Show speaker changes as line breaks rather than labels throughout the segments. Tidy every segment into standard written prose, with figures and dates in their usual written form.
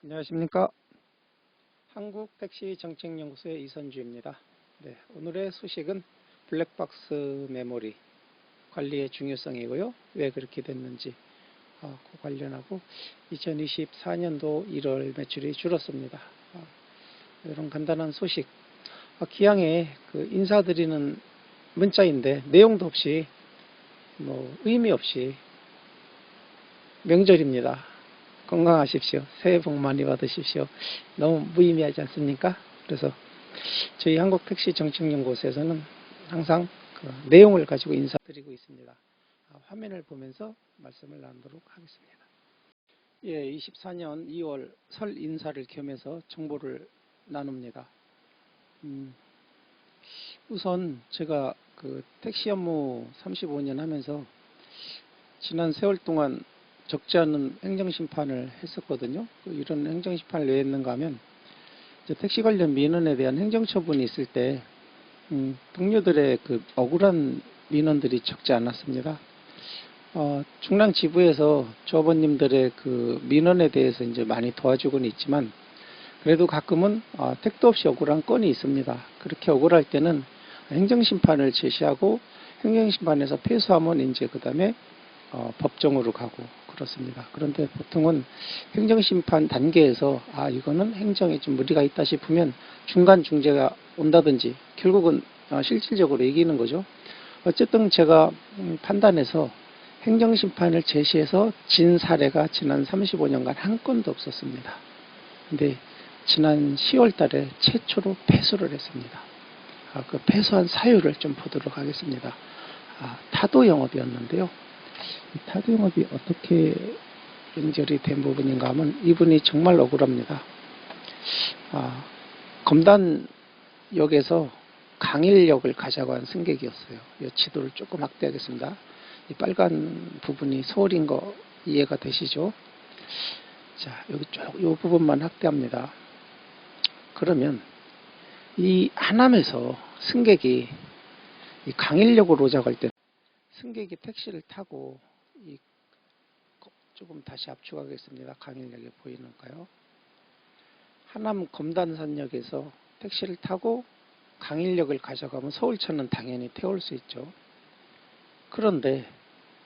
안녕하십니까. 한국택시정책연구소의 이선주입니다. 네, 오늘의 소식은 블랙박스 메모리 관리의 중요성이고요. 왜 그렇게 됐는지 그 관련하고 2024년도 1월 매출이 줄었습니다. 이런 간단한 소식, 기왕에 인사드리는 문자인데 내용도 없이 의미 없이 명절입니다. 건강하십시오. 새해 복 많이 받으십시오. 너무 무의미하지 않습니까? 그래서 저희 한국택시정책연구소에서는 항상 내용을 가지고 인사드리고 있습니다. 화면을 보면서 말씀을 나누도록 하겠습니다. 24년 2월 설 인사를 겸해서 정보를 나눕니다. 우선 제가 택시 업무 35년 하면서 지난 세월 동안 적지 않은 행정심판을 했었거든요. 이런 행정심판을 왜 했는가 하면 택시 관련 민원에 대한 행정처분이 있을 때 동료들의 억울한 민원들이 적지 않았습니다. 중랑 지부에서 조합원님들의 민원에 대해서 이제 많이 도와주고는 있지만 그래도 가끔은 택도 없이 억울한 건이 있습니다. 그렇게 억울할 때는 행정심판을 제시하고 행정심판에서 패소하면 이제 그 다음에 법정으로 가고 그렇습니다. 그런데 보통은 행정심판 단계에서 이거는 행정에 좀 무리가 있다 싶으면 중간 중재가 온다든지 결국은 실질적으로 이기는 거죠. 어쨌든 제가 판단해서 행정심판을 제시해서 진 사례가 지난 35년간 한 건도 없었습니다. 근데 지난 10월 달에 최초로 패소를 했습니다. 그 패소한 사유를 좀 보도록 하겠습니다. 타도 영업이었는데요. 타도 영업이 어떻게 연결이 된 부분인가 하면 이분이 정말 억울합니다. 검단역에서 강일역을 가자고 한 승객이었어요. 이 지도를 조금 확대하겠습니다. 이 빨간 부분이 서울인 거 이해가 되시죠? 자, 여기 이 부분만 확대합니다. 그러면 이 하남에서 승객이 이 강일역으로 오자고 할 때 승객이 택시를 타고 조금 다시 압축하겠습니다. 강일역에 보이는가요? 하남 검단산역에서 택시를 타고 강일역을 가져가면 서울차는 당연히 태울 수 있죠. 그런데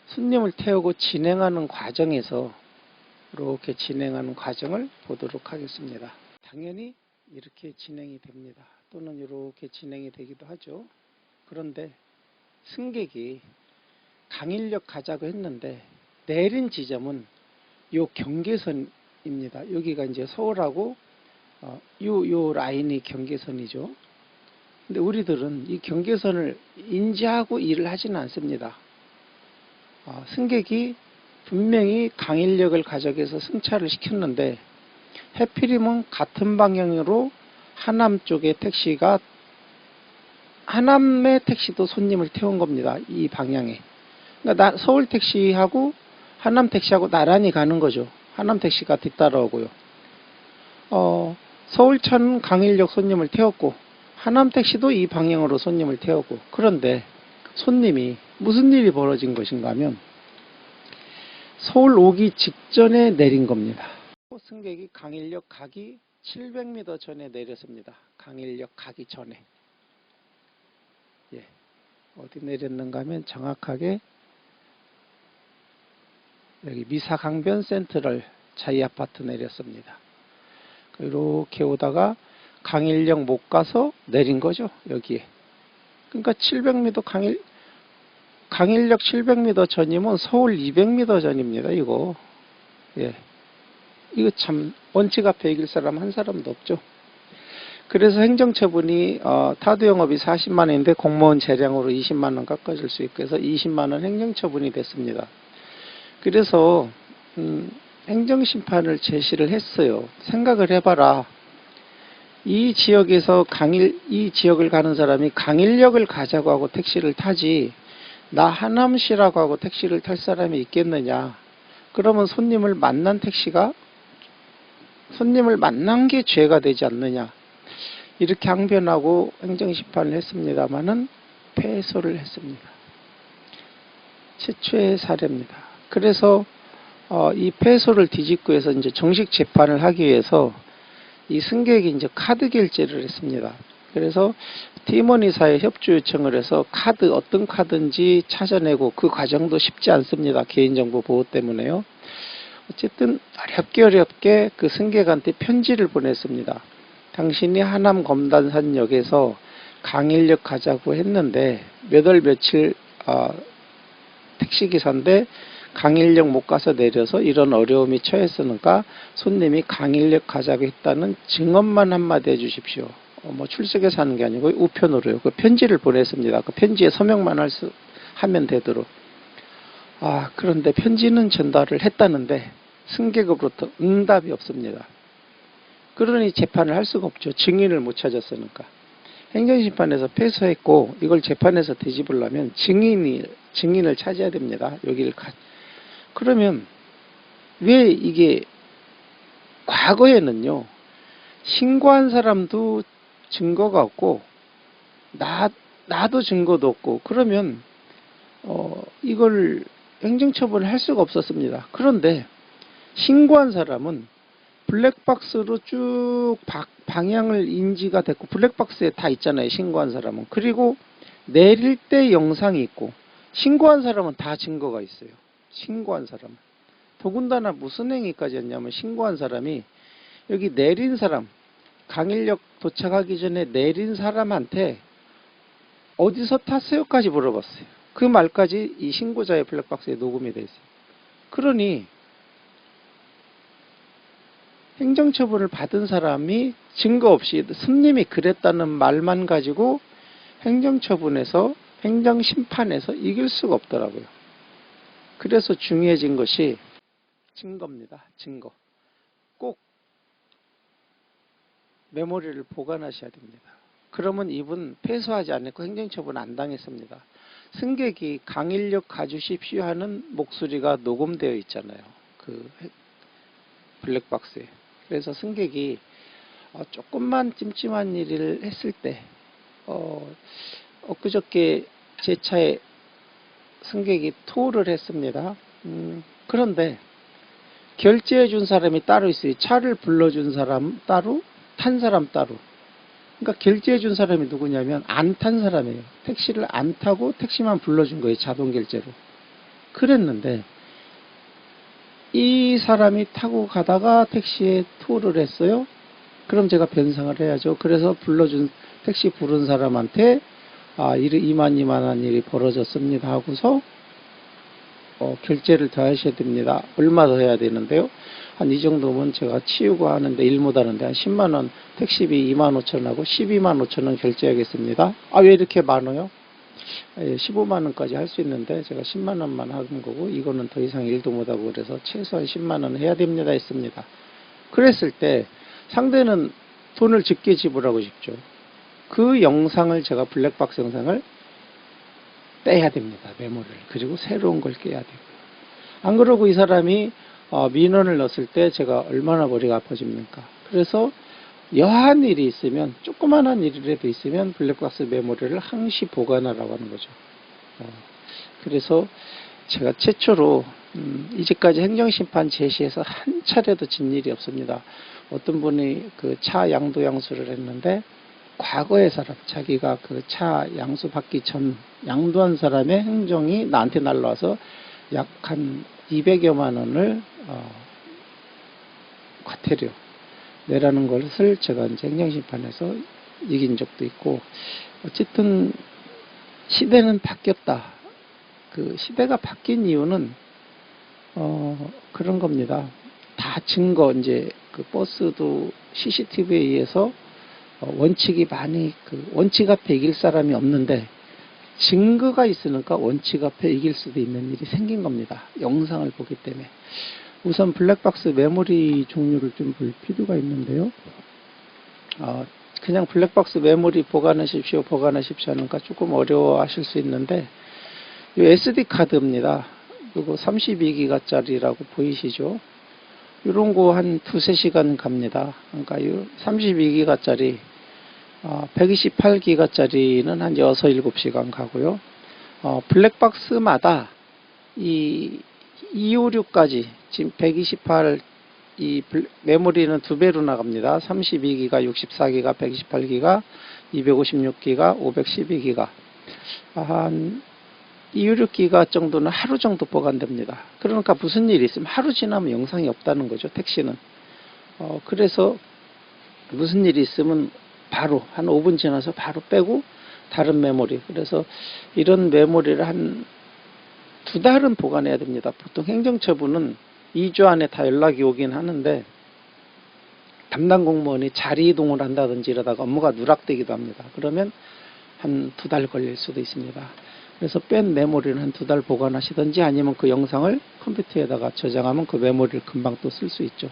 손님을 태우고 진행하는 과정에서 이렇게 진행하는 과정을 보도록 하겠습니다. 당연히 이렇게 진행이 됩니다. 또는 이렇게 진행이 되기도 하죠. 그런데 승객이 강일역 가자고 했는데 내린 지점은 요 경계선입니다. 여기가 이제 서울하고 요 라인이 경계선이죠. 근데 우리들은 이 경계선을 인지하고 일을 하지는 않습니다. 승객이 분명히 강일역을 가져가서 승차를 시켰는데 해필이면 같은 방향으로 하남 쪽의 택시가 하남의 택시도 손님을 태운 겁니다. 이 방향에. 그러니까 서울 택시하고 하남 택시하고 나란히 가는 거죠. 하남 택시가 뒤따라오고요. 서울차는 강일역 손님을 태웠고 하남 택시도 이 방향으로 손님을 태웠고 그런데 손님이 무슨 일이 벌어진 것인가 하면 서울 오기 직전에 내린 겁니다. 승객이 강일역 가기 700m 전에 내렸습니다. 강일역 가기 전에. 어디 내렸는가 하면 정확하게 여기 미사강변 센트럴 자이 아파트 내렸습니다. 이렇게 오다가 강일역 못 가서 내린 거죠. 여기에. 그러니까 700m 강일역 700m 전이면 서울 200m 전입니다. 이거. 이거 참 원칙 앞에 이길 사람 한 사람도 없죠. 그래서 행정처분이 타도 영업이 40만원인데 공무원 재량으로 20만원 깎아줄 수 있고 해서 20만원 행정처분이 됐습니다. 그래서 행정심판을 제시를 했어요. 생각을 해봐라. 이 지역에서 이 지역을 가는 사람이 강일역을 가자고 하고 택시를 타지 나 하남시라고 하고 택시를 탈 사람이 있겠느냐. 그러면 손님을 만난 게 죄가 되지 않느냐. 이렇게 항변하고 행정심판을 했습니다마는 패소를 했습니다. 최초의 사례입니다. 그래서 이 패소를 뒤집고 해서 이제 정식 재판을 하기 위해서 이 승객이 이제 카드 결제를 했습니다. 그래서 티머니사에 협조 요청을 해서 어떤 카드인지 찾아내고, 그 과정도 쉽지 않습니다. 개인정보 보호 때문에요. 어쨌든 어렵게 그 승객한테 편지를 보냈습니다. 당신이 하남 검단산역에서 강일역 가자고 했는데 몇 월 며칠 택시기사인데 강일역 못 가서 내려서 이런 어려움이 처했으니까 손님이 강일역 가자고 했다는 증언만 한마디 해주십시오. 뭐 출석해서 하는 게 아니고 우편으로요. 그 편지를 보냈습니다. 그 편지에 서명만 하면 되도록. 그런데 편지는 전달을 했다는데 승객으로부터 응답이 없습니다. 그러니 재판을 할 수가 없죠. 증인을 못 찾았으니까. 행정심판에서 패소했고, 이걸 재판에서 뒤집으려면 증인을 찾아야 됩니다. 그러면 왜 이게 과거에는요, 신고한 사람도 증거가 없고 나도 증거도 없고, 그러면 이걸 행정처분을 할 수가 없었습니다. 그런데 신고한 사람은 블랙박스로 쭉 방향을 인지가 됐고, 블랙박스에 다 있잖아요. 신고한 사람은. 그리고 내릴 때 영상이 있고, 신고한 사람은 다 증거가 있어요. 신고한 사람은. 더군다나 무슨 행위까지 했냐면, 신고한 사람이 여기 내린 사람, 강일역 도착하기 전에 내린 사람한테 어디서 탔어요까지 물어봤어요. 그 말까지 이 신고자의 블랙박스에 녹음이 되어 있어요. 그러니 행정처분을 받은 사람이 증거 없이 손님이 그랬다는 말만 가지고 행정심판에서 이길 수가 없더라고요. 그래서 중요해진 것이 증거입니다. 증거. 꼭 메모리를 보관하셔야 됩니다. 그러면 이분 패소하지 않고 행정처분 안 당했습니다. 승객이 강일역 가주십시오 하는 목소리가 녹음되어 있잖아요. 그 블랙박스에. 그래서 승객이 조금만 찜찜한 일을 했을 때, 엊그저께 제 차에 승객이 토를 했습니다. 그런데 결제해 준 사람이 따로 있어요. 차를 불러준 사람 따로, 탄 사람 따로. 그러니까 결제해 준 사람이 누구냐면 안 탄 사람이에요. 택시를 안 타고 택시만 불러준 거예요. 자동 결제로. 그랬는데 이 사람이 타고 가다가 택시에 토를 했어요. 그럼 제가 변상을 해야죠. 그래서 택시 부른 사람한테 2만 일이 벌어졌습니다 하고서 결제를 더 하셔야 됩니다. 얼마 더 해야 되는데요. 한 이 정도면 제가 치우고 하는데 일 못하는데 한 10만원, 택시비 25,000원하고 125,000원 결제하겠습니다. 왜 이렇게 많아요? 15만원까지 할 수 있는데 제가 10만원만 하는 거고, 이거는 더 이상 일도 못하고, 그래서 최소한 10만원 해야 됩니다 했습니다. 그랬을 때 상대는 돈을 적게 지불하고 싶죠. 그 영상을, 제가 블랙박스 영상을 떼야 됩니다. 메모를. 그리고 새로운 걸 깨야 되고요. 안 그러고 이 사람이 민원을 넣었을 때 제가 얼마나 머리가 아파집니까? 그래서 여한 일이 있으면, 조그만한 일이라도 있으면 블랙박스 메모리를 항시 보관하라고 하는 거죠. 그래서 제가 최초로 이제까지 행정심판 제시해서 한 차례도 진 일이 없습니다. 어떤 분이 그 차 양도 양수를 했는데, 과거의 사람, 자기가 그 차 양수 받기 전 양도한 사람의 행정이 나한테 날라와서 약 한 200여만 원을 과태료 내라는 것을 제가 이제 행정심판에서 이긴 적도 있고, 어쨌든 시대는 바뀌었다. 그 시대가 바뀐 이유는 그런 겁니다. 다 증거, 이제 그 버스도 CCTV에 의해서 원칙이 많이, 원칙 앞에 이길 사람이 없는데 증거가 있으니까 원칙 앞에 이길 수도 있는 일이 생긴 겁니다. 영상을 보기 때문에. 우선 블랙박스 메모리 종류를 좀 볼 필요가 있는데요. 그냥 블랙박스 메모리 보관하십시오 하니까 조금 어려워하실 수 있는데, 이 SD 카드입니다. 이거 32기가짜리라고 보이시죠? 이런 거 한 2-3시간 갑니다. 그러니까 이 32기가짜리 128기가짜리는 한 6-7시간 가고요. 블랙박스마다 이 256까지 지금 128 이 메모리는 2배로 나갑니다. 32기가, 64기가, 128기가, 256기가, 512기가. 한 256기가 정도는 하루 정도 보관됩니다. 그러니까 무슨 일이 있으면 하루 지나면 영상이 없다는 거죠. 택시는. 그래서 무슨 일이 있으면 바로 한 5분 지나서 바로 빼고 다른 메모리. 그래서 이런 메모리를 한 2달은 보관해야 됩니다. 보통 행정처분은 2주 안에 다 연락이 오긴 하는데 담당 공무원이 자리 이동을 한다든지 이러다가 업무가 누락되기도 합니다. 그러면 한 2달 걸릴 수도 있습니다. 그래서 뺀 메모리를 한 2달 보관하시든지 아니면 그 영상을 컴퓨터에다가 저장하면 그 메모리를 금방 또 쓸 수 있죠.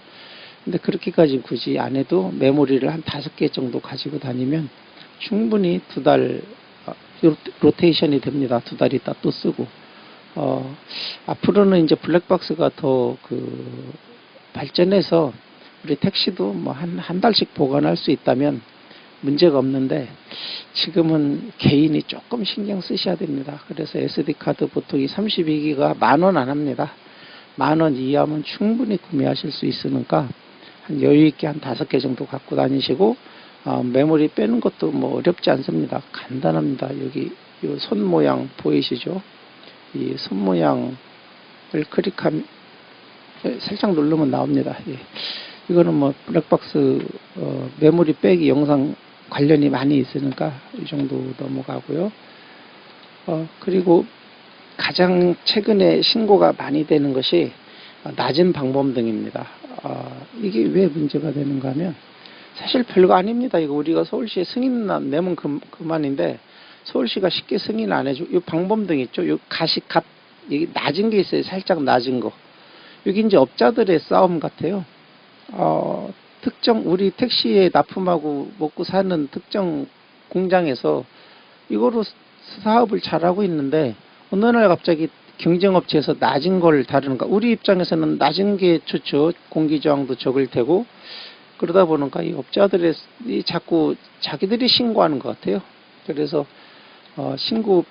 근데 그렇게까지 굳이 안 해도 메모리를 한 5개 정도 가지고 다니면 충분히 2달 로테이션이 됩니다. 2달 있다 또 쓰고. 앞으로는 이제 블랙박스가 더 발전해서 우리 택시도 뭐 한 달씩 보관할 수 있다면 문제가 없는데 지금은 개인이 조금 신경 쓰셔야 됩니다. 그래서 SD카드 보통 이 32기가 10,000원 안 합니다. 10,000원 이하면 충분히 구매하실 수 있으니까 한 여유있게 한 5개 정도 갖고 다니시고 메모리 빼는 것도 뭐 어렵지 않습니다. 간단합니다. 여기 이 손 모양 보이시죠? 이 손 모양을 클릭하면 살짝 누르면 나옵니다. 예. 이거는 뭐 블랙박스 메모리 빼기 영상 관련이 많이 있으니까 이 정도 넘어가고요. 그리고 가장 최근에 신고가 많이 되는 것이 낮은 방범등입니다. 이게 왜 문제가 되는가 하면 사실 별거 아닙니다. 이거 우리가 서울시에 승인 내면 그만인데 서울시가 쉽게 승인 안 해줘. 이 방범등 있죠? 이 가시값 여기 낮은 게 있어요. 살짝 낮은 거. 여기 이제 업자들의 싸움 같아요. 특정 우리 택시에 납품하고 먹고 사는 특정 공장에서 이거로 사업을 잘하고 있는데 어느 날 갑자기 경쟁업체에서 낮은 걸 다루는가. 우리 입장에서는 낮은 게 좋죠. 공기저항도 적을 테고. 그러다 보니까 이 업자들이 자꾸 자기들이 신고하는 것 같아요. 그래서 신고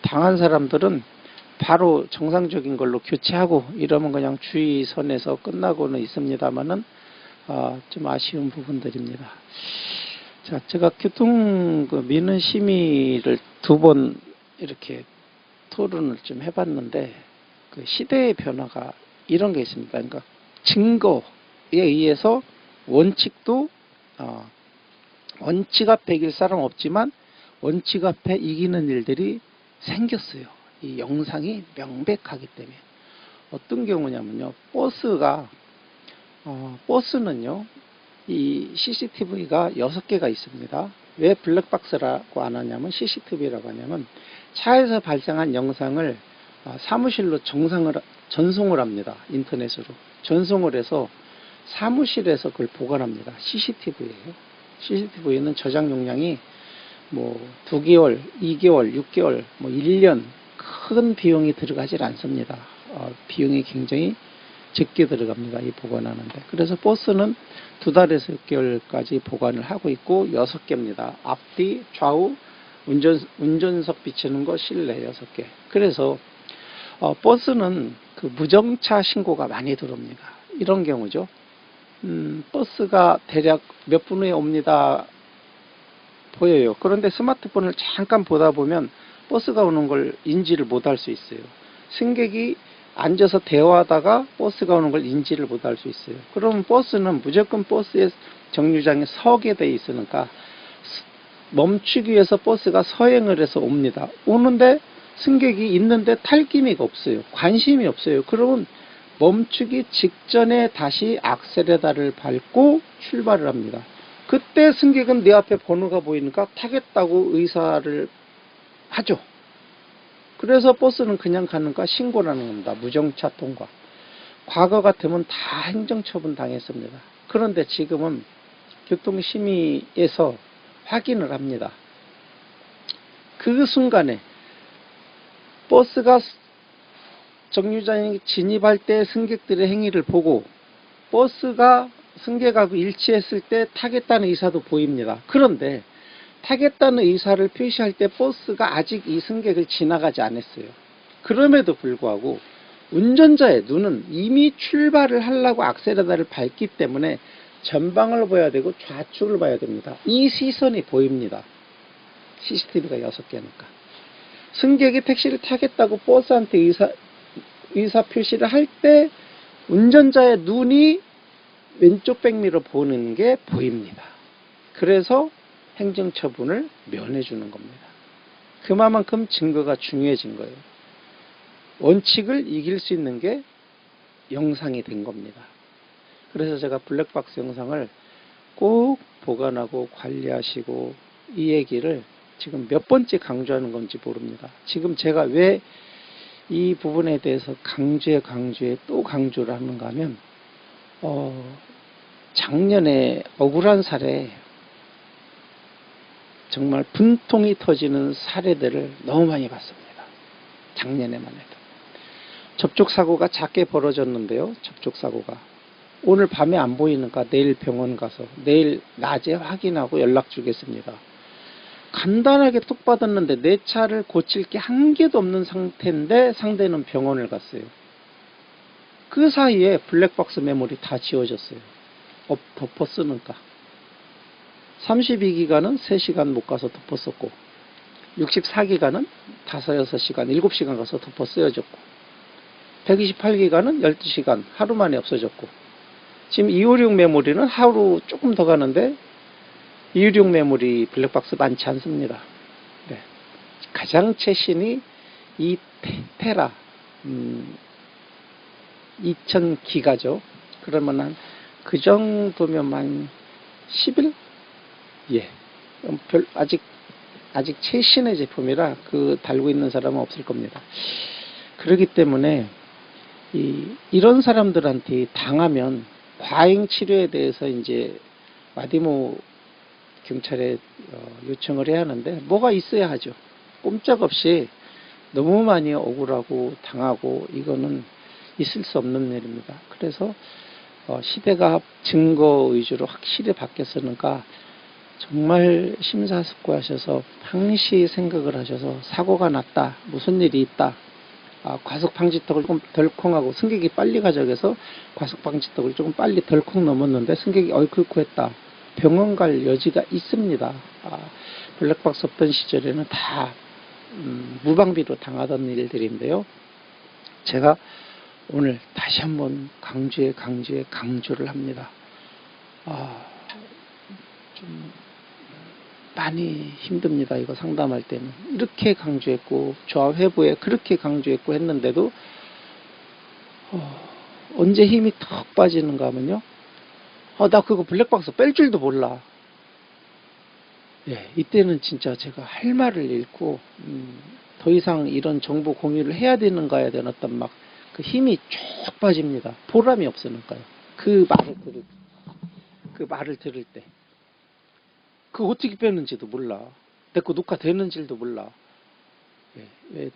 당한 사람들은 바로 정상적인 걸로 교체하고 이러면 그냥 주의선에서 끝나고는 있습니다만은 좀 아쉬운 부분들입니다. 자, 제가 교통 민원 심의를 2번 이렇게 토론을 좀 해봤는데 그 시대의 변화가 이런 게 있습니다. 그러니까 증거에 의해서 원칙도 원칙 앞에 이길 사람 없지만 원칙 앞에 이기는 일들이 생겼어요. 이 영상이 명백하기 때문에. 어떤 경우냐면요. 버스는요. 이 CCTV가 6개가 있습니다. 왜 블랙박스라고 안 하냐면 CCTV라고 하냐면 차에서 발생한 영상을 사무실로 전송을 합니다. 인터넷으로. 전송을 해서 사무실에서 그걸 보관합니다. CCTV예요. CCTV는 저장 용량이 뭐 2개월, 2개월, 6개월, 뭐 1년 큰 비용이 들어가질 않습니다. 비용이 굉장히 적게 들어갑니다. 이 보관하는데. 그래서 버스는 2달에서 6개월까지 보관을 하고 있고 6개입니다. 앞뒤, 좌우, 운전석 비치는 거 실내 6개. 그래서 버스는 그 무정차 신고가 많이 들어옵니다. 이런 경우죠. 버스가 대략 몇 분 후에 옵니다. 보여요. 그런데 스마트폰을 잠깐 보다 보면 버스가 오는 걸 인지를 못할 수 있어요. 승객이 앉아서 대화하다가 버스가 오는 걸 인지를 못할 수 있어요. 그러면 버스는 무조건 버스의 정류장에 서게 돼 있으니까 멈추기 위해서 버스가 서행을 해서 옵니다. 오는데 승객이 있는데 탈 기미가 없어요. 관심이 없어요. 그러면 멈추기 직전에 다시 악셀레다를 밟고 출발을 합니다. 그때 승객은 내 앞에 번호가 보이니까 타겠다고 의사를 하죠. 그래서 버스는 그냥 가는가 신고를 하는 겁니다. 무정차 통과. 과거 같으면 다 행정처분 당했습니다. 그런데 지금은 교통심의에서 확인을 합니다. 그 순간에 버스가 정류장에 진입할 때 승객들의 행위를 보고 버스가 승객하고 일치했을 때 타겠다는 의사도 보입니다. 그런데 타겠다는 의사를 표시할 때 버스가 아직 이 승객을 지나가지 않았어요. 그럼에도 불구하고 운전자의 눈은 이미 출발을 하려고 악셀레라를 밟기 때문에 전방을 봐야 되고 좌측을 봐야 됩니다. 이 시선이 보입니다. CCTV가 6개니까. 승객이 택시를 타겠다고 버스한테 의사 표시를 할 때 운전자의 눈이 왼쪽 백미러 보는 게 보입니다. 그래서 행정처분을 면해주는 겁니다. 그만큼 증거가 중요해진 거예요. 원칙을 이길 수 있는 게 영상이 된 겁니다. 그래서 제가 블랙박스 영상을 꼭 보관하고 관리하시고, 이 얘기를 지금 몇 번째 강조하는 건지 모릅니다. 지금 제가 왜 이 부분에 대해서 강조에 또 강조를 하는가 하면, 작년에 억울한 사례, 정말 분통이 터지는 사례들을 너무 많이 봤습니다. 작년에만 해도. 접촉사고가 작게 벌어졌는데요. 접촉사고가. 오늘 밤에 안 보이니까 내일 병원 가서 내일 낮에 확인하고 연락 주겠습니다. 간단하게 톡 받았는데 내 차를 고칠 게 한 개도 없는 상태인데 상대는 병원을 갔어요. 그 사이에 블랙박스 메모리 다 지워졌어요. 덮어 쓰니까. 32기가는 3시간 못 가서 덮어 썼고, 64기가는 5, 6시간, 7시간 가서 덮어 쓰여졌고, 128기가는 12시간 하루 만에 없어졌고, 지금 256 메모리는 하루 조금 더 가는데 256 메모리 블랙박스 많지 않습니다. 네. 가장 최신이 2테라 2000기가죠. 그러면 그 정도면 한 10일? 예. 아직 최신의 제품이라 달고 있는 사람은 없을 겁니다. 그렇기 때문에 이런 사람들한테 당하면 과잉 치료에 대해서 이제 마디모 경찰에 요청을 해야 하는데, 뭐가 있어야 하죠. 꼼짝없이 너무 많이 억울하고 당하고, 이거는 있을 수 없는 일입니다. 그래서 시대가 증거 위주로 확실히 바뀌었으니까 정말 심사숙고하셔서 항시 생각을 하셔서, 사고가 났다, 무슨 일이 있다, 과속방지턱을 조금 덜컹하고 승객이 빨리 가져가서 과속방지턱을 조금 빨리 덜컹 넘었는데 승객이 어이쿠 했다, 병원 갈 여지가 있습니다. 블랙박스 없던 시절에는 다 무방비로 당하던 일들인데요. 제가 오늘 다시 한번 강조를 합니다. 좀 많이 힘듭니다. 이거 상담할 때는. 이렇게 강조했고, 조합회부에 그렇게 강조했고 했는데도 언제 힘이 턱 빠지는가 하면요, 나 그거 블랙박스 뺄 줄도 몰라. 예, 이때는 진짜 제가 할 말을 잃고, 더 이상 이런 정보 공유를 해야 되는가에 대한 어떤 그 힘이 쭉 빠집니다. 보람이 없으니까요. 그 말을 들을 때. 그거 어떻게 빼는지도 몰라. 내 거 녹화되는지도 몰라. 왜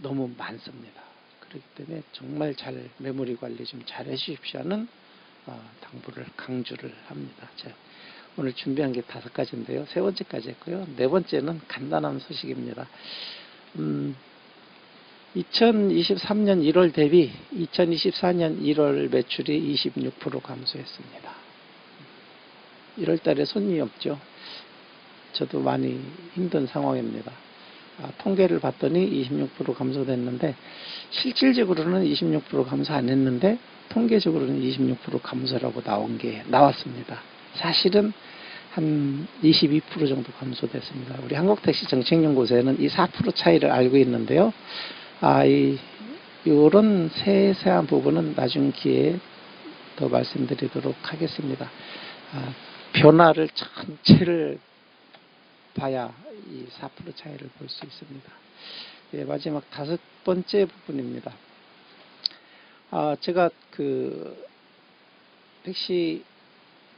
너무 많습니다. 그렇기 때문에 정말 메모리 관리 좀 잘 해주십시오 하는 당부를 강조를 합니다. 제가 오늘 준비한 게 5가지인데요. 3번째까지 했고요. 4번째는 간단한 소식입니다. 2023년 1월 대비 2024년 1월 매출이 26% 감소했습니다. 1월 달에 손님이 없죠. 저도 많이 힘든 상황입니다. 통계를 봤더니 26% 감소됐는데, 실질적으로는 26% 감소 안 했는데 통계적으로는 26% 감소라고 나왔습니다. 사실은 한 22% 정도 감소됐습니다. 우리 한국택시 정책연구소에는 이 4% 차이를 알고 있는데요. 이런 세세한 부분은 나중 기회에 더 말씀드리도록 하겠습니다. 변화를 전체를 봐야 이 4% 차이를 볼 수 있습니다. 예, 마지막 5번째 부분입니다. 제가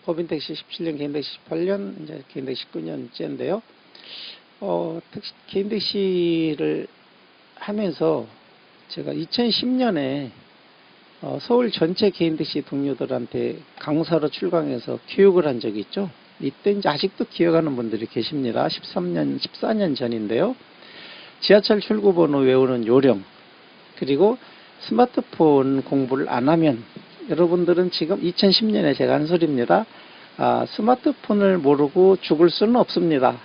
법인택시 17년, 개인택시 18년, 이제 개인택시 19년째인데요. 개인택시를 하면서 제가 2010년에 서울 전체 개인택시 동료들한테 강사로 출강해서 교육을 한 적이 있죠. 이때 이제 아직도 기억하는 분들이 계십니다. 14년 전인데요. 지하철 출구번호 외우는 요령, 그리고 스마트폰 공부를 안 하면 여러분들은 지금 2010년에 제가 한 소리입니다. 스마트폰을 모르고 죽을 수는 없습니다.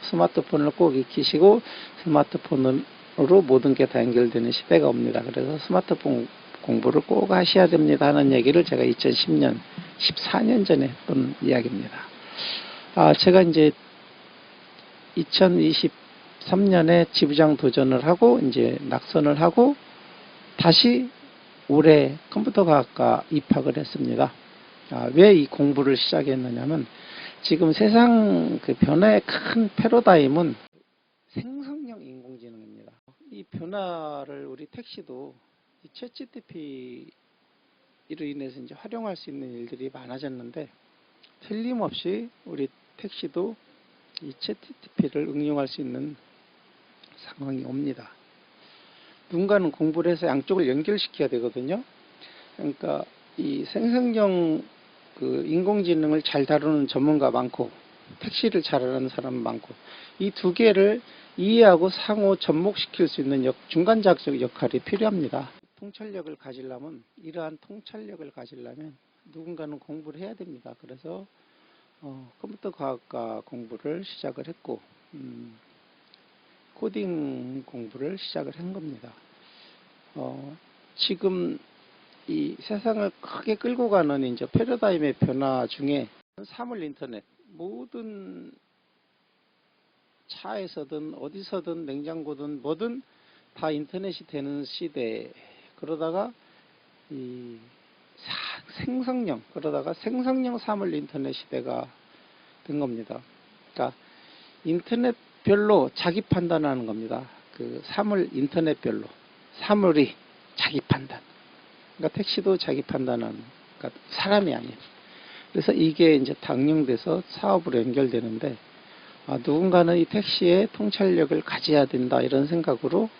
스마트폰을 꼭 익히시고 스마트폰으로 모든 게 다 연결되는 시대가 옵니다. 그래서 스마트폰 공부를 꼭 하셔야 됩니다 하는 얘기를 제가 2010년, 14년 전에 했던 이야기입니다. 제가 이제 2023년에 지부장 도전을 하고 이제 낙선을 하고 다시 올해 컴퓨터과학과 입학을 했습니다. 왜 이 공부를 시작했느냐면 지금 세상 그 변화의 큰 패러다임은 생성형 인공지능입니다. 이 변화를 우리 택시도 이 챗GPT로 인해서 이제 활용할 수 있는 일들이 많아졌는데 틀림없이 우리 택시도 이 챗GPT를 응용할 수 있는 상황이 옵니다. 누군가는 공부를 해서 양쪽을 연결시켜야 되거든요. 그러니까 이 생성형 그 인공지능을 잘 다루는 전문가 많고 택시를 잘하는 사람 많고 이 두 개를 이해하고 상호 접목시킬 수 있는 중간자적 역할이 필요합니다. 통찰력을 가지려면 이러한 통찰력을 가지려면 누군가는 공부를 해야 됩니다. 그래서 컴퓨터 과학과 공부를 시작을 했고 코딩 공부를 시작을 한 겁니다. 지금 이 세상을 크게 끌고 가는 이제 패러다임의 변화 중에 사물 인터넷, 모든 차에서든 어디서든 냉장고든 뭐든 다 인터넷이 되는 시대. 그러다가 이 생성형 사물 인터넷 시대가 된 겁니다. 그러니까 인터넷별로 자기 판단하는 겁니다. 그 사물 인터넷별로 사물이 자기 판단. 그러니까 택시도 자기 판단하는, 그러니까 사람이 아니에요. 그래서 이게 이제 당용돼서 사업으로 연결되는데 누군가는 이 택시의 통찰력을 가져야 된다 이런 생각으로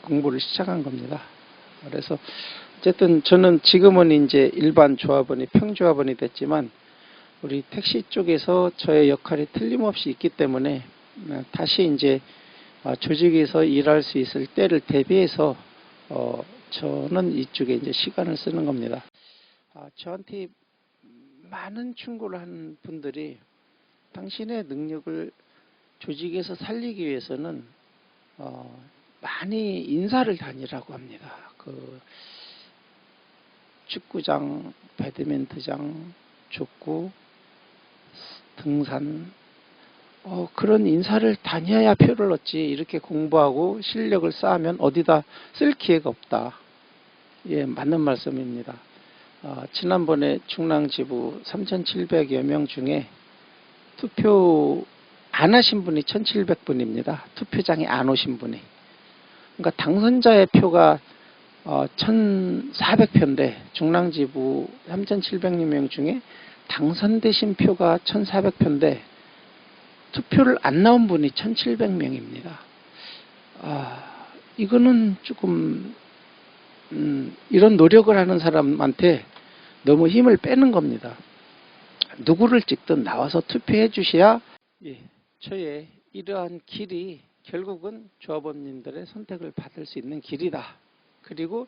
공부를 시작한 겁니다. 그래서 어쨌든 저는 지금은 이제 일반 조합원이 평조합원이 됐지만 우리 택시 쪽에서 저의 역할이 틀림없이 있기 때문에 다시 이제 조직에서 일할 수 있을 때를 대비해서 저는 이쪽에 이제 시간을 쓰는 겁니다. 저한테 많은 충고를 한 분들이 당신의 능력을 조직에서 살리기 위해서는 많이 인사를 다니라고 합니다. 그 축구장, 배드민턴장, 족구, 등산 그런 인사를 다녀야 표를 얻지 이렇게 공부하고 실력을 쌓으면 어디다 쓸 기회가 없다. 예, 맞는 말씀입니다. 지난번에 충남지부 3,700여 명 중에 투표 안 하신 분이 1,700분입니다. 투표장에 안 오신 분이. 그러니까 당선자의 표가 1,400표인데 중랑지부 3,700명 중에 당선되신 표가 1,400표인데 투표를 안 나온 분이 1,700명입니다. 이거는 조금 이런 노력을 하는 사람한테 너무 힘을 빼는 겁니다. 누구를 찍든 나와서 투표해 주셔야 저의 이러한 길이 결국은 조합원님들의 선택을 받을 수 있는 길이다. 그리고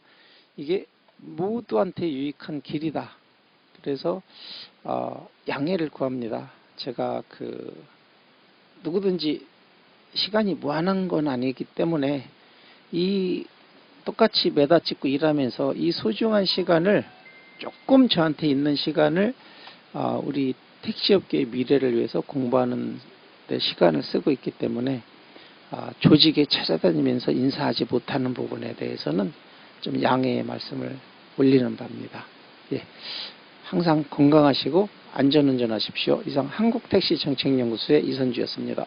이게 모두한테 유익한 길이다. 그래서 양해를 구합니다. 제가 누구든지 시간이 무한한 건 아니기 때문에 이 똑같이 매다 찍고 일하면서 이 소중한 시간을 조금 저한테 있는 시간을 우리 택시업계의 미래를 위해서 공부하는 데 시간을 쓰고 있기 때문에 조직에 찾아다니면서 인사하지 못하는 부분에 대해서는 좀 양해의 말씀을 올리는 바입니다. 예, 항상 건강하시고 안전운전하십시오. 이상 한국택시정책연구소의 이선주였습니다.